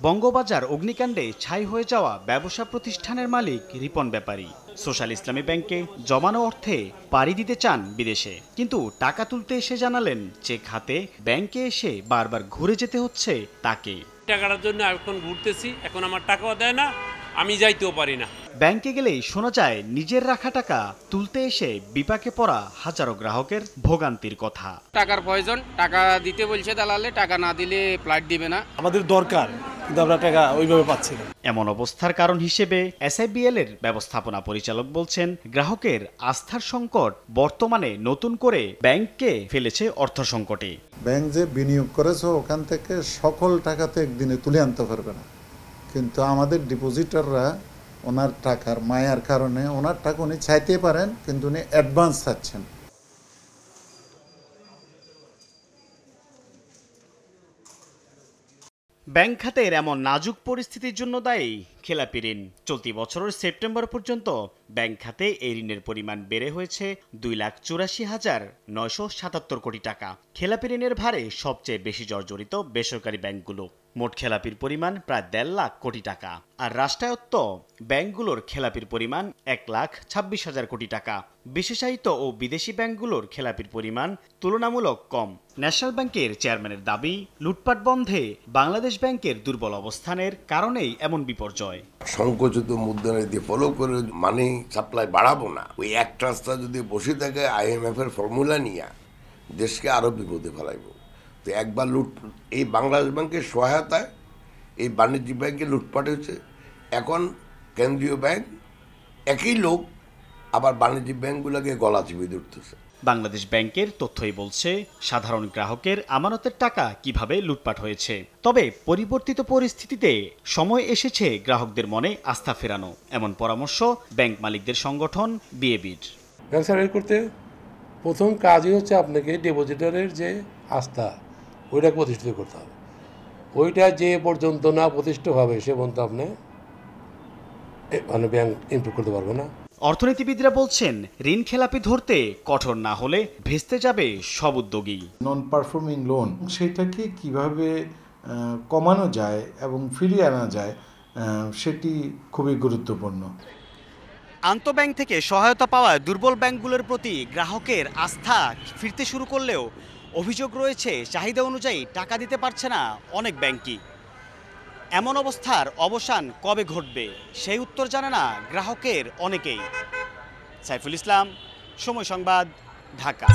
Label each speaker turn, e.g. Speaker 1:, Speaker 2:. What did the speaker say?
Speaker 1: বঙ্গবাজার অগ্নিকাণ্ডে ছাই হয়ে যাওয়া ব্যবসা প্রতিষ্ঠানের মালিক রিপন ব্যাপারী সোশ্যাল ইসলামী ব্যাংকে জমানো অর্থে পাড়ি দিতে চান বিদেশে, কিন্তু টাকা তুলতে এসে জানালেন যে খাতে ব্যাংকে এসে বারবার ঘুরে যেতে হচ্ছে তাকে।
Speaker 2: টাকার জন্য এখন ঘুরতেছি, এখন আমার টাকাও দেয় না, আমি যাইতেও পারি না।
Speaker 1: ব্যাংকে গেলেই শোনা যায় নিজের রাখা টাকা তুলতে এসে বিপাকে পড়া হাজারো গ্রাহকের ভোগান্তির কথা।
Speaker 3: টাকার প্রয়োজন, টাকা দিতে বলছে দালালে, টাকা না দিলে ফ্লাইট দিবে না।
Speaker 4: আমাদের দরকার, কিন্তু আমরা টাকা ওইভাবে পাচ্ছি না।
Speaker 1: এমন অবস্থার কারণ হিসেবে এসআইবিএল এর ব্যবস্থাপনা পরিচালক বলছেন, গ্রাহকের আস্থার সংকট বর্তমানে নতুন করে ব্যাংককে ফেলেছে অর্থ সংকটে।
Speaker 5: ব্যাংক যে বিনিয়োগ করেছে ওখান থেকে সকল টাকা তো একদিনে তুলে আনতে পারবে না, কিন্তু আমাদের ডিপোজিটররা ওনার টাকার মায়ার কারণে ওনার টাকা উনি চাইতে পারেন, কিন্তু উনি অ্যাডভান্স চাচ্ছেন।
Speaker 1: ব্যাংক খাতের এমন নাজুক পরিস্থিতির জন্য দায়ী খেলাপি ঋণ। চলতি বছরের সেপ্টেম্বর পর্যন্ত ব্যাংক খাতে এই ঋণের পরিমাণ বেড়ে হয়েছে 2,84,977 কোটি টাকা। খেলাপি ঋণের ভারে সবচেয়ে বেশি জর্জরিত বেসরকারি ব্যাংকগুলো। মোট খেলাপির পরিমাণ প্রায় 1.5 লাখ কোটি টাকা, আর রাষ্ট্রায়ত্ত ব্যাংকগুলোর খেলাপির পরিমাণ 1,26,000 কোটি টাকা। বিশেষায়িত ও বিদেশি ব্যাংকগুলোর খেলাপির পরিমাণ তুলনামূলক কম। ন্যাশনাল ব্যাংকের চেয়ারম্যানের দাবি, লুটপাট বন্ধে বাংলাদেশ ব্যাংকের দুর্বল অবস্থানের কারণেই এমন বিপর্যয়।
Speaker 6: সংকুচিত মুদ্রানীতি ফলো করে মানি সাপ্লাই বাড়াবো না, ওই এক রাস্তা যদি বসে থাকে IMF এর ফর্মুলা নিয়ে দেশকে আরো বিপদে ফেলাইব। তো একবার এই বাংলাদেশ ব্যাংকের সহায়তায় এই বাণিজ্যিক ব্যাংকে লুটপাট হয়েছে। এখন কেন্দ্রীয় ব্যাংক একই লোক আবার বাণিজ্যিক ব্যাংকগুলোকে গলা চিপে ধরতেছে।
Speaker 1: বাংলাদেশ ব্যাংকের তথ্যই বলছে সাধারণ গ্রাহকের আমানতের টাকা কিভাবে লুটপাট হয়েছে। তবে পরিবর্তিত পরিস্থিতিতে সময় এসেছে গ্রাহকদের মনে আস্থা ফেরানো, এমন পরামর্শ ব্যাংক মালিকদের সংগঠন বিএবির।
Speaker 7: ব্যবসা বের করতে প্রথম কাজই হচ্ছে আপনাকে ডিপোজিটরের যে আস্থা ওইটাকে প্রতিষ্ঠিত করতে হবে। ওইটা যে পর্যন্ত না প্রতিষ্ঠিত হবে সে পর্যন্ত আপনি ব্যাংক ইমপ্রুভ করতে পারবে না।
Speaker 1: অর্থনীতিবিদরা বলছেন, ঋণ খেলাপি ধরতে কঠোর না হলে ভেস্তে যাবে সব উদ্যোগী।
Speaker 5: নন পারফর্মিং লোন সেটাকে কিভাবে কমানো যায় এবং ফিরিয়ে আনা যায় সেটি খুবই গুরুত্বপূর্ণ।
Speaker 1: আন্তঃব্যাংক থেকে সহায়তা পাওয়ায় দুর্বল ব্যাংকগুলোর প্রতি গ্রাহকের আস্থা ফিরতে শুরু করলেও অভিযোগ রয়েছে, চাহিদা অনুযায়ী টাকা দিতে পারছে না অনেক ব্যাংকই। এমন অবস্থার অবসান কবে ঘটবে সেই উত্তর জানে না গ্রাহকের অনেকেই। সাইফুল ইসলাম, সময় সংবাদ, ঢাকা।